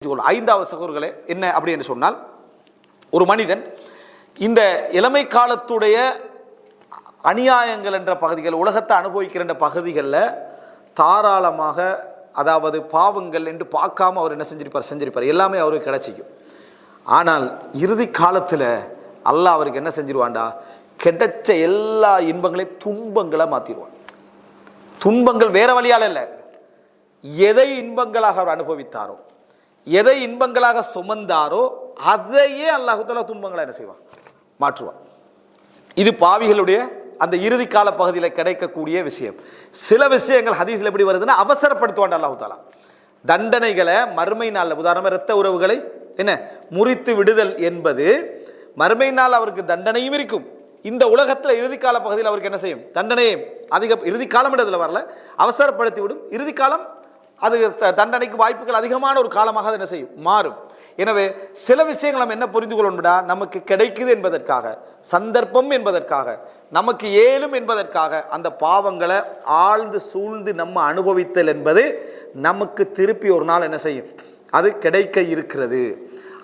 ஐந்தாவது சகோதரர்களே என்ன அப்படி என்று சொன்னால், ஒரு மனிதன் இந்த இளமை காலத்துடைய அநியாயங்கள் என்ற பகுதிகள், உலகத்தை அனுபவிக்கிற பகுதிகளில் தாராளமாக, அதாவது பாவங்கள் என்று பார்க்காம அவர் என்ன செஞ்சிருப்பார், எல்லாமே அவருக்கு கிடைச்சிக்கும். ஆனால் இறுதி காலத்தில் அல்லாஹ் அவருக்கு என்ன செஞ்சிருவான்டா, கிடைச்ச எல்லா இன்பங்களையும் துன்பங்களை மாற்றிடுவான். துன்பங்கள் வேற வழியால் இல்லை, எதை இன்பங்களாக அவர் அனுபவித்தாரோ, எதை இன்பங்களாக சுமந்தாரோ அதையே அல்லாஹ் தஆலா துன்பங்களை என்ன செய்வான், மாற்றுவான். இது பாவிகளுடைய அந்த இறுதி கால பகுதியில் கிடைக்கக்கூடிய விஷயம். சில விஷயங்கள் ஹதீஸ்ல எப்படி வருதுன்னா, அவசரப்படுத்துவான் அல்லாஹ் தஆலா. தண்டனைகளை மறுமை நாளில், உதாரணமாக இரத்த உறவுகளை என்ன முறித்து விடுதல் என்பது மறுமை நாள் அவருக்கு தண்டனையும் இருக்கும். இந்த உலகத்தில் இறுதி கால பகுதியில் அவருக்கு என்ன செய்யும், தண்டனையும் அதிக, இறுதி காலம் இடத்துல வரல, அவசரப்படுத்தி விடும். இறுதி காலம் அது தண்டனைக்கு வாய்ப்புகள் அதிகமான ஒரு காலமாக என்ன செய்யும், மாறும். எனவே சில விஷயங்கள் நம்ம என்ன புரிந்து கொள்ளணும்டா, நமக்கு கிடைக்குது என்பதற்காக, சந்தர்ப்பம் என்பதற்காக, நமக்கு ஏலும் என்பதற்காக அந்த பாவங்களை ஆழ்ந்து சூழ்ந்து நம்ம அனுபவித்தல் என்பது நமக்கு திருப்பி ஒரு நாள் என்ன செய்யும், அது கிடைக்க இருக்கிறது.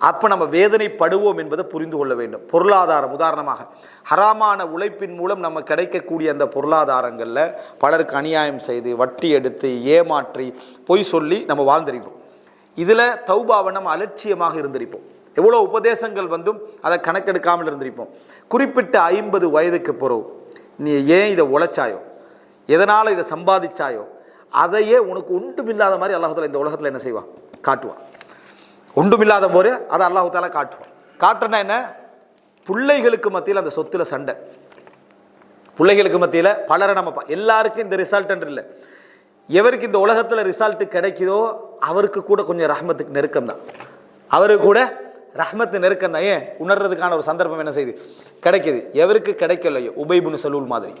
அப்போ நம்ம வேதனைப்படுவோம் என்பதை புரிந்து கொள்ள வேண்டும். பொருளாதாரம், உதாரணமாக ஹராமான உழைப்பின் மூலம் நம்ம கிடைக்கக்கூடிய அந்த பொருளாதாரங்களில் பலருக்கு அநியாயம் செய்து, வட்டி எடுத்து, ஏமாற்றி, பொய் சொல்லி நம்ம வாழ்ந்திருப்போம். இதில் தௌபாவை நம்ம அலட்சியமாக இருந்திருப்போம். எவ்வளோ உபதேசங்கள் வந்தும் அதை கணக்கெடுக்காமல் இருந்திருப்போம். குறிப்பிட்ட 50 வயதுக்கு பிறகு நீ ஏன் இதை உழைச்சாயோ, எதனால் இதை சம்பாதிச்சாயோ, அதையே உனக்கு ஒன்றுமில்லாத மாதிரி அல்லாஹ் தஆலா இந்த உலகத்தில் என்ன செய்வான், காட்டுவான். ஒன்றுமில்லாத போது அதை அல்லாஹ் தஆலா காட்டுவான். காட்டுனா என்ன, பிள்ளைகளுக்கு மத்தியில் அந்த சொத்துல சண்டை, பிள்ளைகளுக்கு மத்தியில் பலரை நம்ம எல்லாருக்கும் இந்த ரிசல்ட் என்று இல்லை. எவருக்கு இந்த உலகத்தில் ரிசல்ட் கிடைக்குதோ அவருக்கு கூட கொஞ்சம் ரஹ்மத்துக்கு நெருக்கம் தான், அவருக்கு கூட ரஹ்மத்து நெருக்கம் தான். ஏன் உணர்றதுக்கான ஒரு சந்தர்ப்பம் என்ன செய்யுது, கிடைக்குது. எவருக்கு கிடைக்கலையோ, உபை இப்னு சலூல் மாதிரி,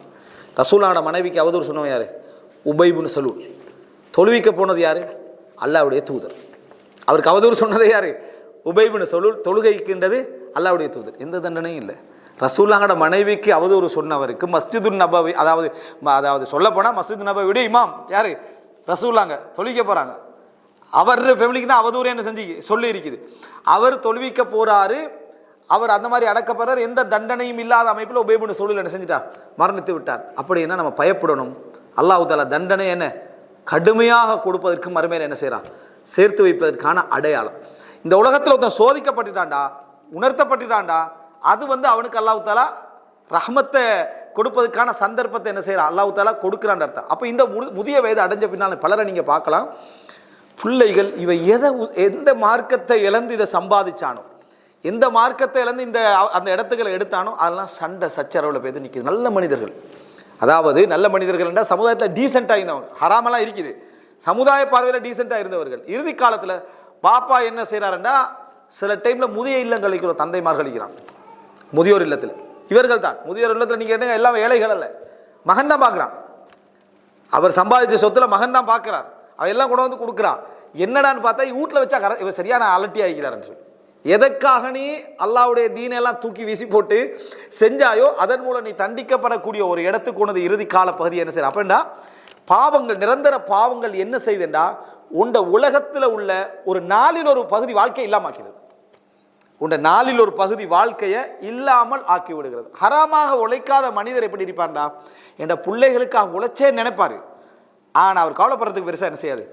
ரசூலான மனைவிக்கு அவதூறு சொன்னவன் யாரு, உபை இப்னு சலூல். தொழுவிக்க போனது யாரு, அல்லாஹ்வுடைய தூதர். அவருக்கு அவதூறு சொன்னதே யாரு, உபை இப்னு சலூல். தொழுகைக்கின்றது அல்லாஹ்வுடைய தூதர். எந்த தண்டனையும் இல்லை. ரசூலுல்லாஹோட மனைவிக்கு அவதூறு சொன்னவருக்கு மஸ்ஜிதுன் நபவி, அதாவது சொல்ல போனால் மஸ்ஜிது நபவியுடைய இமாம் யாரு, ரசூலுல்லாஹ் தொழுவிக்க போகிறாங்க. அவர் ஃபேமிலிக்கு தான் அவதூறு என்ன செஞ்சு சொல்லி இருக்குது. அவர் தொழுவிக்க போறாரு, அவர் அந்த மாதிரி அடக்கப்படுறார். எந்த தண்டனையும் இல்லாத அமைப்பில் உபை இப்னு சலூல் என்ன செஞ்சிட்டார், மரணித்து விட்டார். அப்படின்னா நம்ம பயப்படணும். அல்லாஹ் தஆலா தண்டனை என்ன கடுமையாக கொடுப்பதற்கு மறுமையில் என்ன செய்யறான், சேர்த்து வைப்பதற்கான அடையாளம். இந்த உலகத்தில் ஒருத்தன் சோதிக்கப்பட்டுட்டான்டா, உணர்த்தப்பட்டுட்டான்டா, அது அவனுக்கு அல்லாஹ் தஆலா ரஹ்மத்தை கொடுப்பதற்கான சந்தர்ப்பத்தை என்ன செய்யறான், அல்லாஹ் தஆலா கொடுக்குறான் அர்த்தம். அப்போ இந்த முதிய வயது அடைஞ்ச பின்னால் பலரை நீங்கள் பார்க்கலாம், பிள்ளைகள் இவன் எந்த மார்க்கத்தை இழந்து இதை சம்பாதிச்சானோ, எந்த மார்க்கத்தை இழந்து இந்த அந்த இடத்துக்களை எடுத்தானோ, அதெல்லாம் சண்டை சச்சரவில் போய் நிற்கிது. நல்ல மனிதர்கள், அதாவது நல்ல மனிதர்கள் என்றால் சமுதாயத்தில் டீசெண்டாக இருந்தவங்க, ஹராமெல்லாம் இருக்குது, சமுதாய பார்வையில் டீசெண்டாக இருந்தவர்கள். இறுதி காலத்தில் பாப்பா என்ன செய்கிறாருன்னா, சில டைமில் முதிய இல்லங்களுக்கு தந்தைமார்கள் இருக்கிறான், முதியோர் இல்லத்தில். இவர்கள் தான் முதியோர் இல்லத்தில். நீங்கள் என்ன, எல்லாம் ஏழைகள் அல்ல, மகன் தான் பார்க்குறான். அவர் சம்பாதிச்ச சொத்தில் மகன் தான் பார்க்குறார். அவன் எல்லாம் கொண்டு வந்து கொடுக்குறான். என்னடான்னு பார்த்தா வீட்டில் வச்சா இவன் சரியான அலட்டி ஆகிக்கிறாருன்னு சொல்லி, எதற்காக நீ அல்லாஹ்வுடைய தீனெல்லாம் தூக்கி வீசி போட்டு செஞ்சாயோ அதன் மூலம் நீ தண்டிக்கப்படக்கூடிய ஒரு இடத்துக்கு கொண்டது இறுதி கால பகுதி என்ன செய்ய. அப்படின்னா பாவங்கள், நிரந்தர பாவங்கள் என்ன செய்யுதுண்டா, உண்ட உலகத்தில் உள்ள ஒரு நாளில் ஒரு பகுதி வாழ்க்கையை இல்லாமக்கிறது. உண்ட நாளில் ஒரு பகுதி வாழ்க்கையை இல்லாமல் ஆக்கி விடுகிறது. ஹராமாக உழைக்காத மனிதர் எப்படி இருப்பான்டா, என்ற பிள்ளைகளுக்காக உழைச்சே நினைப்பாரு. ஆனால் அவர் கவலைப்படுறதுக்கு பெருசாக என்ன செய்யாது,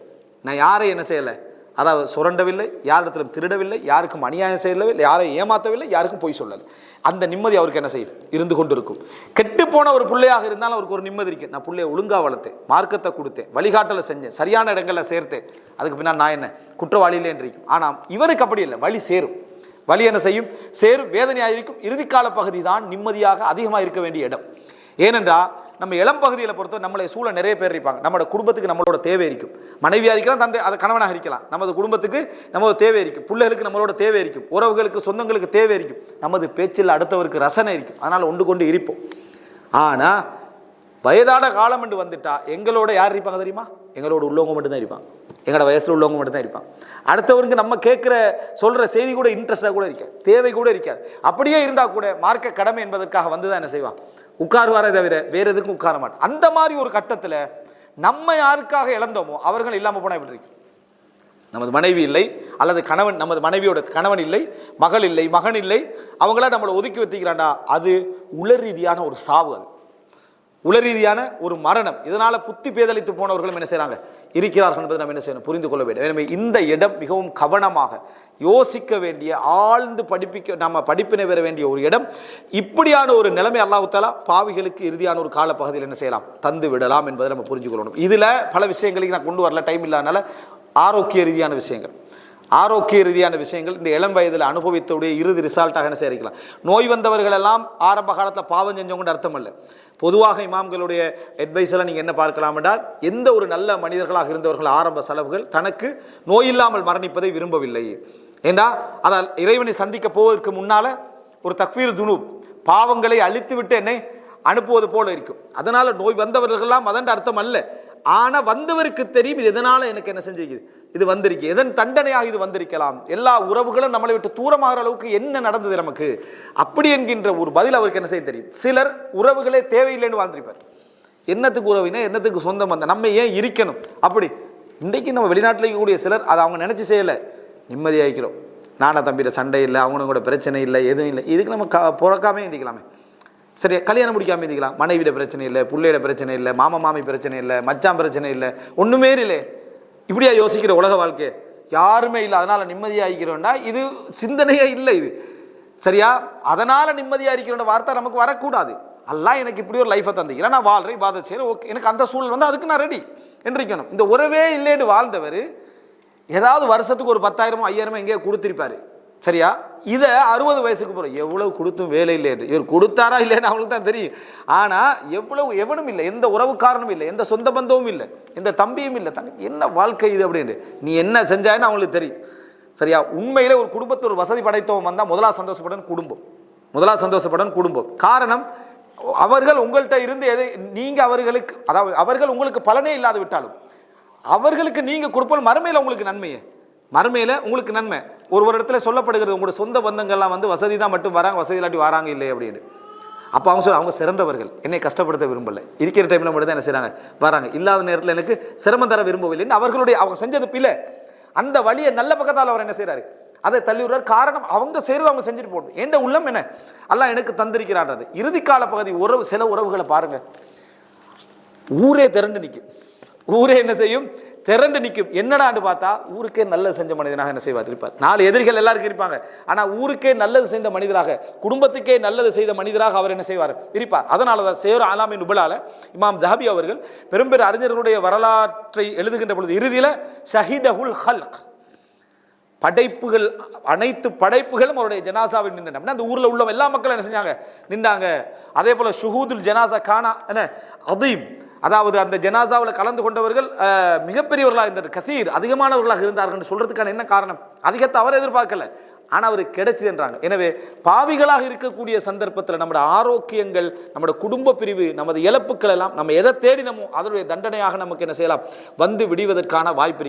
நான் யாரையும் என்ன செய்யலை, அதாவது சுரண்டவில்லை, யாரிடத்திலும் திருடவில்லை, யாருக்கும் அநியாயம் செய்யவில்லை, யாரையும் ஏமாற்றவில்லை, யாருக்கும் பொய் சொல்லலை. அந்த நிம்மதி அவருக்கு என்ன செய்யும், இருந்து கொண்டு இருக்கும். கெட்டு போன ஒரு பிள்ளையாக இருந்தாலும் அவருக்கு ஒரு நிம்மதி இருக்கு. நான் பிள்ளைய ஒழுங்கா வளர்த்தேன், மார்க்கத்தை கொடுத்தேன், வழிகாட்டலை செஞ்சேன், சரியான இடங்களில் சேர்த்தேன், அதுக்கு பின்னால் நான் என்ன குற்றவாளியிலே இருக்கும். ஆனால் இவனுக்கு அப்படி இல்லை, வழி சேரும். வழி என்ன செய்யும், சேரும், வேதனையாக இருக்கும். இறுதி கால பகுதி தான் நிம்மதியாக அதிகமாக இருக்க வேண்டிய இடம். ஏனென்றால் நம்ம இளம் பகுதியில் பொறுத்த நம்மளை சூழ நிறைய பேர் இருப்பாங்க. நம்மளோட குடும்பத்துக்கு நம்மளோட தேவை இருக்கும். மனைவியாக இருக்கலாம், தந்தை அதை கணவனாக இருக்கலாம். நமது குடும்பத்துக்கு நமது தேவை இருக்கும், பிள்ளைகளுக்கு நம்மளோட தேவை இருக்கும், உறவுகளுக்கு சொந்தங்களுக்கு தேவை இருக்கும், நமது பேச்சில் அடுத்தவருக்கு ரசனை இருக்கும். அதனால் ஒன்று கொண்டு இருப்போம். ஆனால் வயதான காலம் என்று வந்துட்டா எங்களோட யார் இருப்பாங்க தெரியுமா, எங்களோட உள்ளவங்க மட்டும்தான் இருப்பாங்க, எங்களோட வயசில் உள்ளவங்க மட்டும்தான் இருப்பாங்க. அடுத்தவருக்கு நம்ம கேட்குற சொல்கிற செய்தி கூட இன்ட்ரெஸ்டாக கூட இருக்காது, தேவை கூட இருக்காது. அப்படியே இருந்தால் கூட மார்க்க கடமை என்பதற்காக வந்து தான் என்ன செய்வான், உட்காருவாரே தவிர வேற எதுக்கும் உட்கார மாட்டான். அந்த மாதிரி ஒரு கட்டத்தில் நம்ம யாருக்காக இழந்தோமோ அவர்கள் இல்லாமல் போனால் எப்படி இருக்கு. நமது மனைவி இல்லை, அல்லது கணவன், நமது மனைவியோட கணவன் இல்லை, மகள் இல்லை, மகன் இல்லை, அவங்கள நம்மளை ஒதுக்கி வைக்கிறாண்டா, அது உளர் ரீதியான ஒரு சாவு, அது உளர் ரீதியான ஒரு மரணம். இதனால புத்தி பேதலித்து போனவர்களும் என்ன செய்யறாங்க, இருக்கிறார்கள் என்பதை நம்ம என்ன செய்யணும், புரிந்து கொள்ள வேண்டும். எனவே இந்த இடம் மிகவும் கவனமாக யோசிக்க வேண்டிய, ஆழ்ந்து நம்ம படிப்பினை பெற வேண்டிய ஒரு இடம். இப்படியான ஒரு நிலைமை அல்லாஹ் தஆலா பாவிகளுக்கு இறுதியான ஒரு காலப்பகுதியில் என்ன செய்யலாம், தந்து விடலாம் என்பதை நம்ம புரிஞ்சுக்கொள்ளணும். இதுல பல விஷயங்களுக்கு நான் கொண்டு வரல, டைம் இல்லாதனால. ஆரோக்கிய ரீதியான விஷயங்கள் இந்த இளம் வயதில் அனுபவித்தவுடைய இறுதி ரிசல்ட்டாக என்ன செய்யலாம். நோய் வந்தவர்கள் எல்லாம் ஆரம்ப காலத்தில் பாவம் செஞ்சவங்க அர்த்தம் அல்ல. பொதுவாக இமாம்களுடைய அட்வைஸில் நீங்கள் என்ன பார்க்கலாம் என்றால், எந்த ஒரு நல்ல மனிதர்களாக இருந்தவர்கள் ஆரம்ப செலவுகள் தனக்கு நோய் இல்லாமல் மரணிப்பதை விரும்பவில்லை. ஏண்டா அதால் இறைவனை சந்திக்க போவதற்கு முன்னால ஒரு தக்வீர் துனூப், பாவங்களை அழித்து விட்டு என்னை அனுப்புவது போல இருக்கும். அதனால நோய் வந்தவர்கள்லாம் அதன் அர்த்தம் அல்ல. ஆனா வந்தவருக்கு தெரியும் இது எதனால எனக்கு என்ன செஞ்சிருக்குது, இது வந்திருக்கு, எதன் தண்டனையாக இது வந்திருக்கலாம், எல்லா உறவுகளும் நம்மளை விட்டு தூரமாகிற அளவுக்கு என்ன நடந்தது நமக்கு, அப்படி என்கின்ற ஒரு பதில் அவருக்கு என்ன செய்ய தெரியும். சிலர் உறவுகளே தேவையில்லைன்னு வாழ்ந்திருப்பார். என்னத்துக்கு உறவினா, என்னத்துக்கு சொந்தம் வந்த, நம்ம ஏன் இருக்கணும் அப்படி. இன்றைக்கு நம்ம வெளிநாட்டில் இருக்கக்கூடிய சிலர் அதை அவங்க நினைச்சு செய்யலை, நிம்மதியாகிக்கிறோம், நானா தம்பியில சண்டை இல்லை, அவனும் கூட பிரச்சனை இல்லை, எதுவும் இல்லை, இதுக்கு நம்ம பிறக்காமே இருந்திக்கலாமே, சரி கல்யாணம் முடிக்காமல் இருந்திக்கலாம், மனைவிட பிரச்சனை இல்லை, பிள்ளையிட பிரச்சனை இல்லை, மாமா மாமி பிரச்சனை இல்லை, மச்சான் பிரச்சனை இல்லை, ஒன்றுமே இல்லை. இப்படியா யோசிக்கிற உலக வாழ்க்கை யாருமே இல்லை, அதனால நிம்மதியாக இருக்கிறோம்னா இது சிந்தனையே இல்லை. இது சரியா? அதனால நிம்மதியாக இருக்கிறோன்ற வார்த்தை நமக்கு வரக்கூடாது. அல்லாஹ் எனக்கு இப்படி ஒரு லைஃபை தந்திக்கிறேன், நான் வாழ்றேன், இபாதத் செய்கிறேன், ஓகே, எனக்கு அந்த சூழல் வந்து அதுக்கு நான் ரெடி என்றிக்கணும். இந்த உறவே இல்லைன்னு வாழ்ந்தவர் ஏதாவது வருஷத்துக்கு ஒரு 10,000 5,000 எங்கேயோ கொடுத்திருப்பாரு. சரியா? இதை 60 வயசுக்கு போகிறோம், எவ்வளவு கொடுத்தும் வேலை இல்லை, இவர் கொடுத்தாரா இல்லைன்னு அவங்களுக்கு தான் தெரியும். ஆனால் எவனும் இல்லை, எந்த உறவுக்காரனும் இல்லை, எந்த சொந்த பந்தமும் இல்லை, எந்த தம்பியும் இல்லை, என்ன வாழ்க்கை இது அப்படின்னு நீ என்ன செஞ்சாயின்னு அவங்களுக்கு தெரியும். சரியா? உண்மையிலே ஒரு குடும்பத்தை ஒரு வசதி படைத்தவன் வந்தால் முதலாக சந்தோஷப்படும் குடும்பம். காரணம், அவர்கள் உங்கள்கிட்ட இருந்து எதை நீங்கள் அவர்களுக்கு, அதாவது அவர்கள் உங்களுக்கு பலனே இல்லாது விட்டாலும் அவர்களுக்கு நீங்கள் கொடுப்போம், மறுமையில் உங்களுக்கு நன்மையே, மறுமையில் உங்களுக்கு நன்மை. ஒரு இடத்துல சொல்லப்படுகிறது, உங்களோட சொந்த பந்தங்கள்லாம் வந்து வசதி தான் மட்டும் வராங்க, வசதி இல்லாட்டி வராங்க இல்லை அப்படின்னு. அப்போ அவங்க சிறந்தவர்கள், என்னை கஷ்டப்படுத்த விரும்பலை, இருக்கிற டைமில் மட்டும் தான் என்ன செய்கிறாங்க, வராங்க, இல்லாத நேரத்தில் எனக்கு சிரமம் தர விரும்பவில்லைன்னு அவங்க செஞ்சது பிள்ளை. அந்த வழியை நல்ல பக்கத்தால் அவர் என்ன செய்கிறாரு, அதை தள்ளி விடுறார். காரணம், அவங்க செய்கிறது அவங்க செஞ்சுட்டு போட்டு, எந்த உள்ளம் என்ன அல்லாஹ் எனக்கு தந்திருக்கிறான்றது. இறுதி கால பகுதி சில உறவுகளை பாருங்க, ஊரே திரண்டு நிற்கும், ஊரே என்ன செய்யும், திரண்டு நிற்கும். என்னடான்னு பார்த்தா ஊருக்கே நல்லது செஞ்ச மனிதனாக என்ன செய்வார், இருப்பார். 4 எதிரிகள் எல்லாருக்கும் இருப்பாங்க, ஆனால் ஊருக்கே நல்லது செய்த மனிதராக, குடும்பத்துக்கே நல்லது செய்த மனிதராக அவர் என்ன செய்வார், இருப்பார். அதனால தான் சேர் ஆலாமின் நுபலால இமாம் தஹபி அவர்கள் பெரும்பெரும் அறிஞர்களுடைய வரலாற்றை எழுதுகின்ற பொழுது இறுதியில் ஷஹீதஹுல் ஹல்க், படைப்புகள், அனைத்து படைப்புகளும் அவருடைய ஜனாசாவில் நின்றன. அந்த ஊரில் உள்ள எல்லா மக்களும் என்ன செஞ்சாங்க, நின்றாங்க. அதே போல ஷுஹூதுல் ஜனாசா கானா என்ன அதீம், அதாவது அந்த ஜனாசாவில் கலந்து கொண்டவர்கள் மிகப்பெரியவர்களாக இருந்தது, கசீர் அதிகமானவர்களாக இருந்தார்கள். சொல்றதுக்கான என்ன காரணம், அதிகத்தை அவர் எதிர்பார்க்கல, ஆனால் அவருக்கு கிடைச்சதுன்றாங்க. எனவே பாவிகளாக இருக்கக்கூடிய சந்தர்ப்பத்தில் நம்முடைய ஆரோக்கியங்கள், நம்முடைய குடும்ப பிரிவு, நமது இழப்புக்கள் எல்லாம் நம்ம எதை தேடினமோ அதனுடைய தண்டனையாக நமக்கு என்ன செய்யலாம், வந்து விடுவதற்கான வாய்ப்பு.